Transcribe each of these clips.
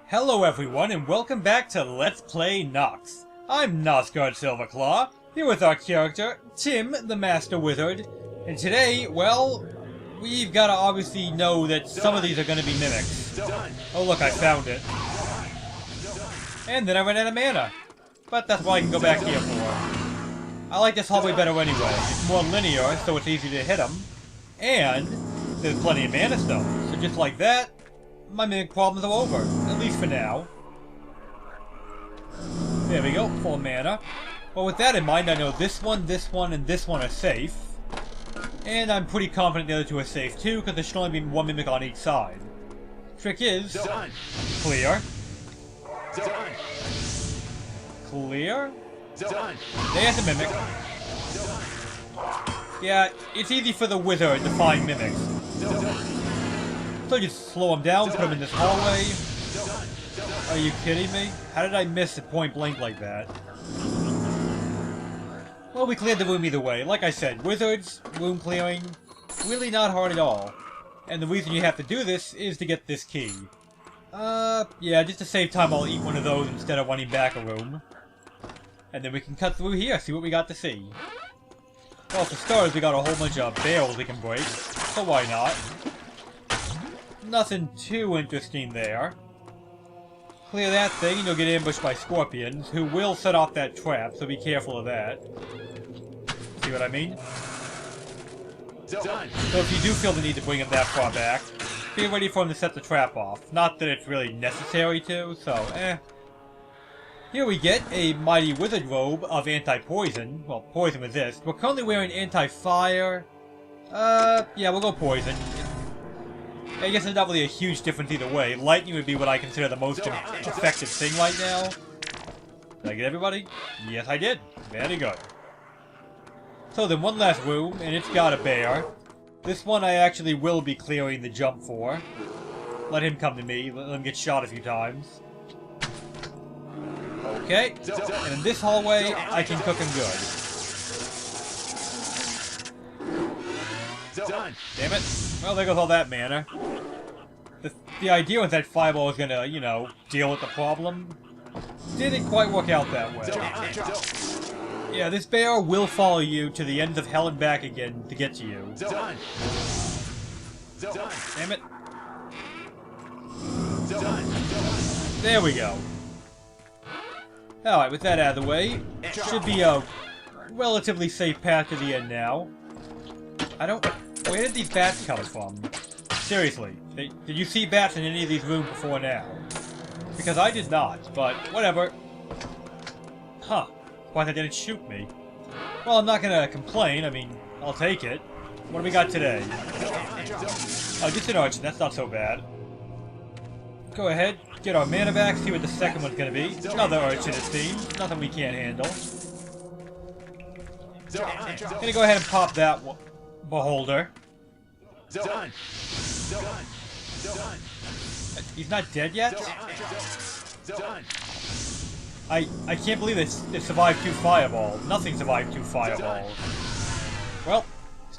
Hello everyone, and welcome back to Let's Play Nox. I'm Nosgard Silverclaw, here with our character, Tim, the Master Wizard. And today, well, we've got to obviously know that some of these are going to be mimics. Oh look, I found it. And then I ran out of mana. But that's why I can go back here for. I like this hallway better anyway. It's more linear, so it's easy to hit them. And there's plenty of mana stones. So just like that, my mimic problems are over, at least for now. There we go, full mana. Well, with that in mind, I know this one, and this one are safe. And I'm pretty confident the other two are safe too, because there should only be one mimic on each side. Trick is... Done. Clear. Done. Clear. Done. There's a mimic. Done. Yeah, it's easy for the wizard to find mimics. Done. So just slow him down, put him in this hallway. Are you kidding me? How did I miss it point blank like that? Well, we cleared the room either way. Like I said, wizards, room clearing, really not hard at all. And the reason you have to do this is to get this key. Yeah, just to save time, I'll eat one of those instead of running back a room. And then we can cut through here, see what we got to see. Well, for starters, we got a whole bunch of barrels we can break, so why not? Nothing too interesting there. Clear that thing and you'll get ambushed by scorpions, who will set off that trap, so be careful of that. See what I mean? Done. So if you do feel the need to bring him that far back, be ready for him to set the trap off. Not that it's really necessary to, so Here we get a mighty wizard robe of anti-poison. Well, poison resist. We're currently wearing anti-fire. Yeah, we'll go poison. I guess there's not really a huge difference either way. Lightning would be what I consider the most effective thing right now. Did I get everybody? Yes, I did. Very good. So then one last room, and it's got a bear. This one I actually will be clearing the jump for. Let him come to me. Let him get shot a few times. Okay. And in this hallway, I can cook him good. Done. Damn it. Well, there goes all that mana. The idea was that Fireball was gonna, you know, deal with the problem. Didn't quite work out that way. Yeah, this bear will follow you to the ends of hell and back again to get to you. Damn it. There we go. Alright, with that out of the way, should be a relatively safe path to the end now. Where did these bats come from? Seriously, did you see bats in any of these rooms before now? Because I did not, but whatever. Huh. Why they didn't shoot me? Well, I'm not gonna complain, I mean, I'll take it. What do we got today? Oh, just an urchin, that's not so bad. Go ahead, get our mana back, see what the second one's gonna be. Another urchin, it seems. Nothing we can't handle. Gonna go ahead and pop that one. Beholder. Done. He's not dead yet? Done. I can't believe it survived 2 fireballs. Nothing survived 2 fireballs. Well,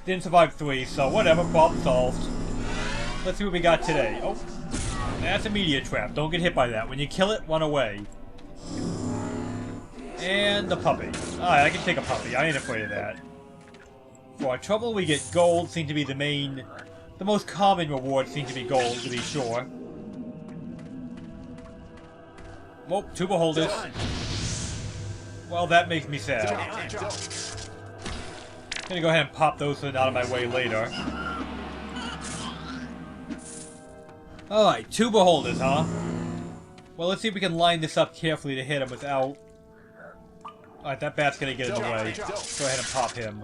didn't survive 3, so whatever, problem solved. Let's see what we got today. Oh, that's a meteor trap. Don't get hit by that. When you kill it, run away. And the puppy. Alright, I can take a puppy. I ain't afraid of that. For our trouble, we get gold, seem to be the most common reward seems to be gold, to be sure. Oh, 2 beholders. Well, that makes me sad. Gonna go ahead and pop those so they're out of my way later. Alright, 2 beholders, huh? Well, let's see if we can line this up carefully to hit him without... Alright, that bat's gonna get in the way. Go ahead and pop him.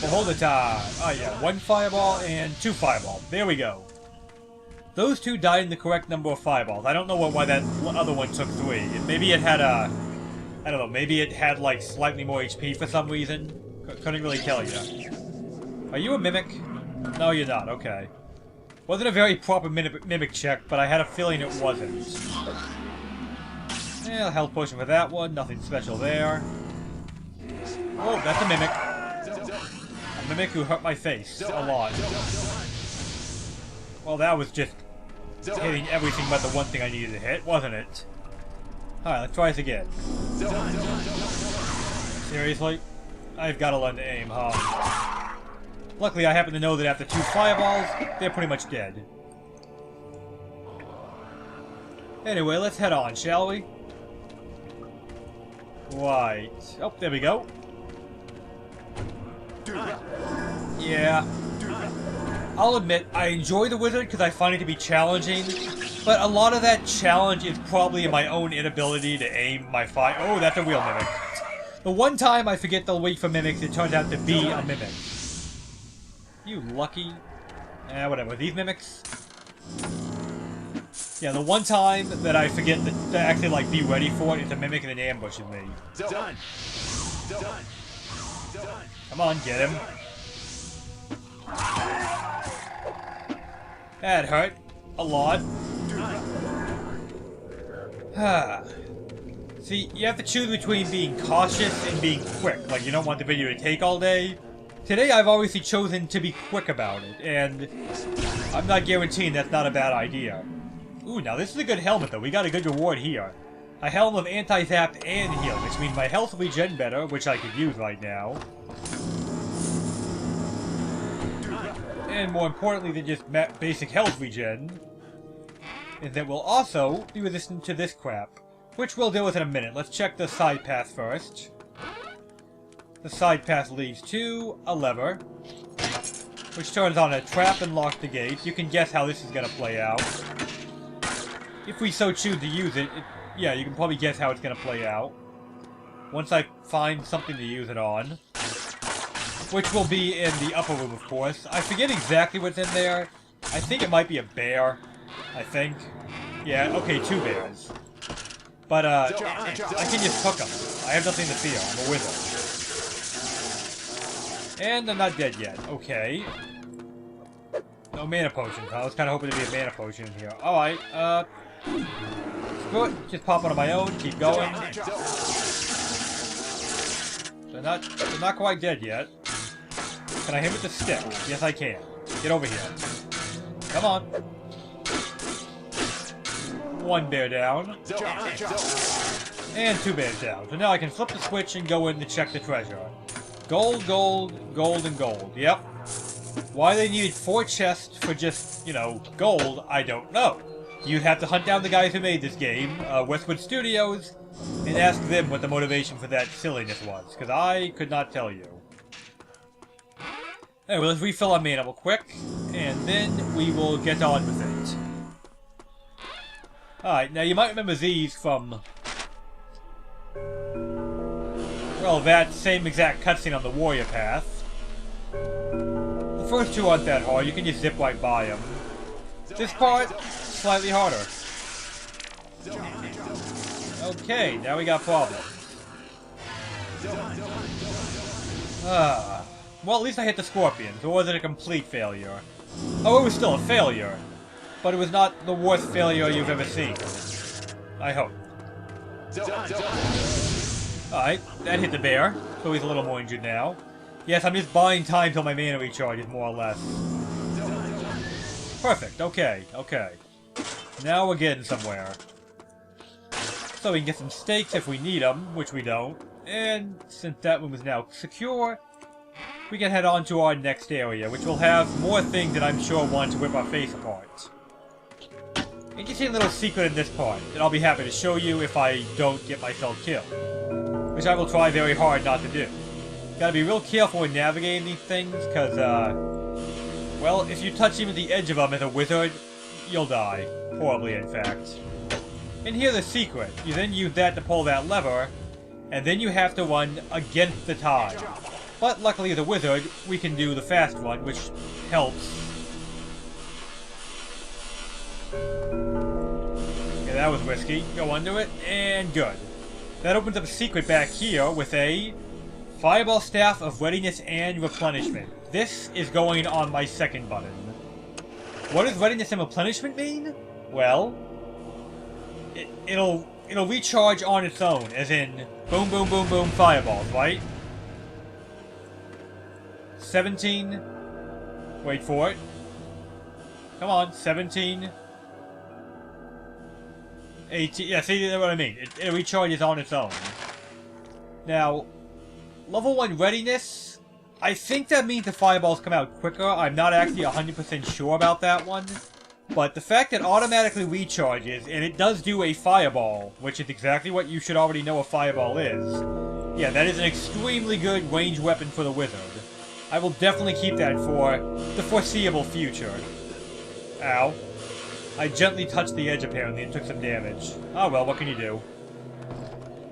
Beholder time! Oh yeah, 1 fireball and 2 fireballs. There we go. Those 2 died in the correct number of fireballs. I don't know why that other one took 3. Maybe it had I don't know, maybe it had like slightly more HP for some reason. Couldn't really tell you. Are you a mimic? No, you're not. Okay. Wasn't a very proper mimic check, but I had a feeling it wasn't. Yeah, health potion for that one. Nothing special there. Oh, that's a mimic. A mimic who hurt my face a lot. Well, that was just hitting everything but the one thing I needed to hit, wasn't it? Alright, let's try this again. Seriously? I've got to learn to aim, huh? Luckily, I happen to know that after 2 fireballs, they're pretty much dead. Anyway, let's head on, shall we? Right. Oh, there we go. Yeah. I'll admit, I enjoy the wizard because I find it to be challenging, but a lot of that challenge is probably in my own inability to aim my fire. Oh, that's a real mimic. The one time I forget to wait for mimics, it turns out to be a mimic. You lucky. Whatever. These mimics? Yeah, the one time that I forget to actually, like, be ready for it, it's a mimic and it ambushes me. Done. Come on, get him. That hurt. A lot. See, you have to choose between being cautious and being quick. Like, you don't want the video to take all day. Today, I've obviously chosen to be quick about it, and I'm not guaranteeing that's not a bad idea. Ooh, now this is a good helmet, though. We got a good reward here. A helm of anti-zap and heal, which means my health will regen better, which I could use right now. And more importantly than just basic health regen, is that we'll also be resistant to this crap, which we'll deal with in a minute. Let's check the side path first. The side path leads to a lever, which turns on a trap and locks the gate. You can guess how this is going to play out. If we so choose to use it, yeah, you can probably guess how it's going to play out. Once I find something to use it on. Which will be in the upper room, of course. I forget exactly what's in there. I think it might be a bear. I think. Yeah, okay, 2 bears. But, I can just cook them. I have nothing to fear. I'm a wizard. And I'm not dead yet. Okay. No mana potions. I was kind of hoping to be a mana potion in here. Alright, screw it. Just pop on my own. Keep going. They're not quite dead yet. Can I hit with the stick? Yes, I can. Get over here. Come on. 1 bear down. And 2 bears down. So now I can flip the switch and go in to check the treasure. Gold, gold, gold, and gold. Yep. Why they needed 4 chests for just, you know, gold, I don't know. You'd have to hunt down the guys who made this game, Westwood Studios, and ask them what the motivation for that silliness was, because I could not tell you. Anyway, let's refill our mana real quick, and then we will get on with it. Alright, now you might remember these from... well, that same exact cutscene on the warrior path. The first 2 aren't that hard, you can just zip right by them. This part, slightly harder. Okay, now we got problems. Well, at least I hit the scorpions, or was it a complete failure? Oh, it was still a failure. But it was not the worst failure you've ever seen. I hope. Alright, that hit the bear, so he's a little more injured now. Yes, I'm just buying time till my mana recharges, more or less. Perfect, okay, okay. Now we're getting somewhere. So we can get some steaks if we need them, which we don't. And since that room is now secure, we can head on to our next area, which will have more things that I'm sure want to rip our face apart. Interesting little secret in this part that I'll be happy to show you if I don't get myself killed. Which I will try very hard not to do. Gotta be real careful when navigating these things, because, well, if you touch even the edge of them as a wizard, you'll die. Horribly, in fact. And here's the secret. You then use that to pull that lever, and then you have to run against the tide. But luckily as a wizard, we can do the fast run, which helps. Okay, that was risky. Go under it, and good. That opens up a secret back here with a Fireball Staff of Readiness and Replenishment. This is going on my second button. What does Readiness and Replenishment mean? Well, it'll recharge on its own, as in boom, boom, boom, boom, fireballs, right? 17. Wait for it. Come on, 17. Yeah, see what I mean? It recharges on its own. Now, level 1 readiness, I think that means the fireballs come out quicker. I'm not actually 100% sure about that one. But the fact that it automatically recharges, and it does do a fireball, which is exactly what you should already know a fireball is. Yeah, that is an extremely good ranged weapon for the wizard. I will definitely keep that for the foreseeable future. Ow. I gently touched the edge apparently and took some damage. Oh well, what can you do?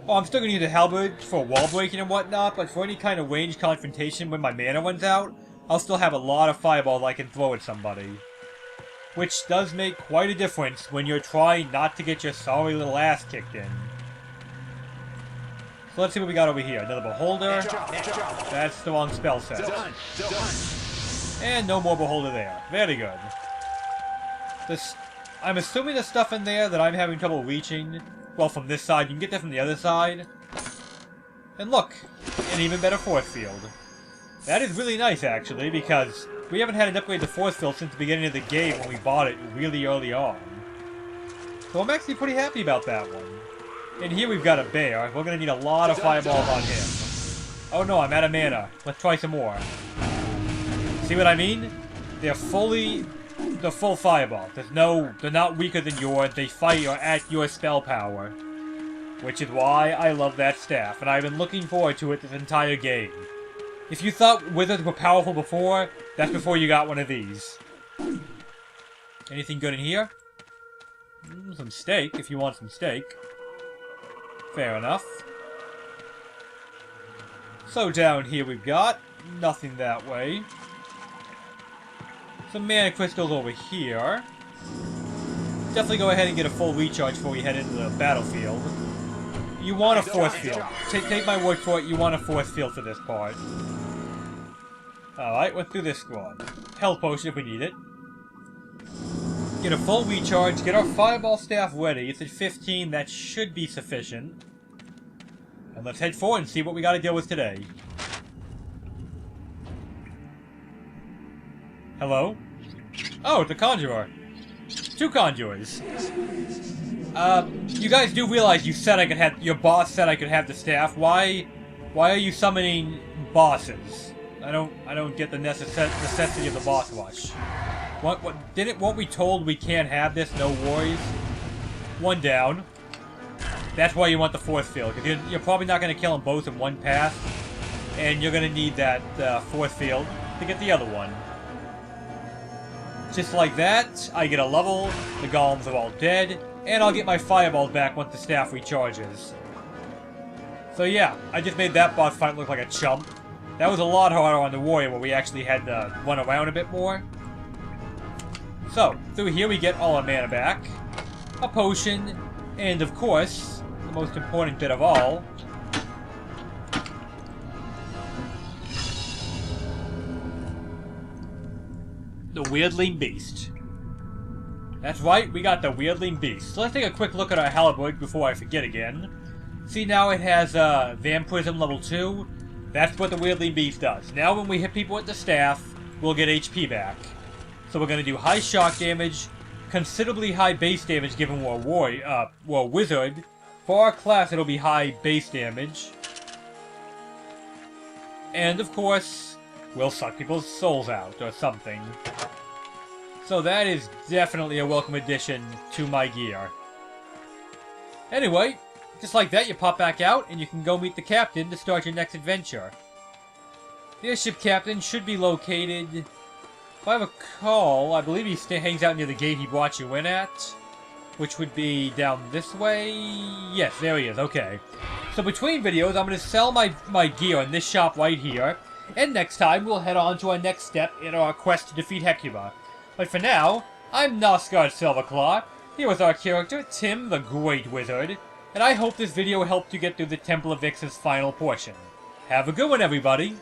Oh, I'm still gonna use a halberd for wall breaking and whatnot, but for any kind of ranged confrontation when my mana runs out, I'll still have a lot of fireballs I can throw at somebody. Which does make quite a difference when you're trying not to get your sorry little ass kicked in. So let's see what we got over here. Another beholder. That's the wrong spell set. And no more beholder there. Very good. I'm assuming the stuff in there that I'm having trouble reaching, well, from this side, you can get that from the other side. And look, an even better force field. That is really nice, actually, because we haven't had an upgrade to force field since the beginning of the game when we bought it really early on. So I'm actually pretty happy about that one. And here we've got a bear. We're going to need a lot of fireballs on him. Oh no, I'm out of mana. Let's try some more. See what I mean? They're full fireball. They're not weaker than yours. They fight at your spell power. Which is why I love that staff, and I've been looking forward to it this entire game. If you thought wizards were powerful before, that's before you got one of these. Anything good in here? Some steak, if you want some steak. Fair enough. So down here we've got nothing that way. Some mana crystals over here. Definitely go ahead and get a full recharge before we head into the battlefield. You want a force field. Take my word for it, you want a force field for this part. Alright, let's do this squad. Health potion if we need it. Get a full recharge, get our fireball staff ready. It's at 15, that should be sufficient. And let's head forward and see what we gotta deal with today. Hello? Oh, it's a conjurer. 2 conjurers. You guys do realize you said I could have, your boss said I could have the staff. Why are you summoning bosses? I don't get the necessity of the boss rush. Weren't we told we can't have this? No worries. 1 down. That's why you want the force field, because you're probably not going to kill them both in one pass, and you're going to need that force field to get the other one. Just like that, I get a level, the golems are all dead, and I'll get my fireballs back once the staff recharges. So yeah, I just made that boss fight look like a chump. That was a lot harder on the warrior where we actually had to run around a bit more. So, through here we get all our mana back, a potion, and of course, the most important bit of all, the Weirdling Beast. That's right, we got the Weirdling Beast. So let's take a quick look at our halberd before I forget again. See, now it has Vampirism level 2. That's what the Weirdling Beast does. Now when we hit people with the staff, we'll get HP back. So we're going to do high shock damage, considerably high base damage given we're a wizard. For our class, it'll be high base damage. And of course, we'll suck people's souls out, or something. So that is definitely a welcome addition to my gear. Anyway, just like that, you pop back out, and you can go meet the captain to start your next adventure. The airship captain should be located, if I recall, I believe he hangs out near the gate he brought you in at, which would be down this way. Yes, there he is, okay. So between videos, I'm going to sell my gear in this shop right here, and next time we'll head on to our next step in our quest to defeat Hecuba. But for now, I'm Nosgard Silverclaw, here with our character, Tim the Great Wizard, and I hope this video helped you get through the Temple of Ix's final portion. Have a good one, everybody!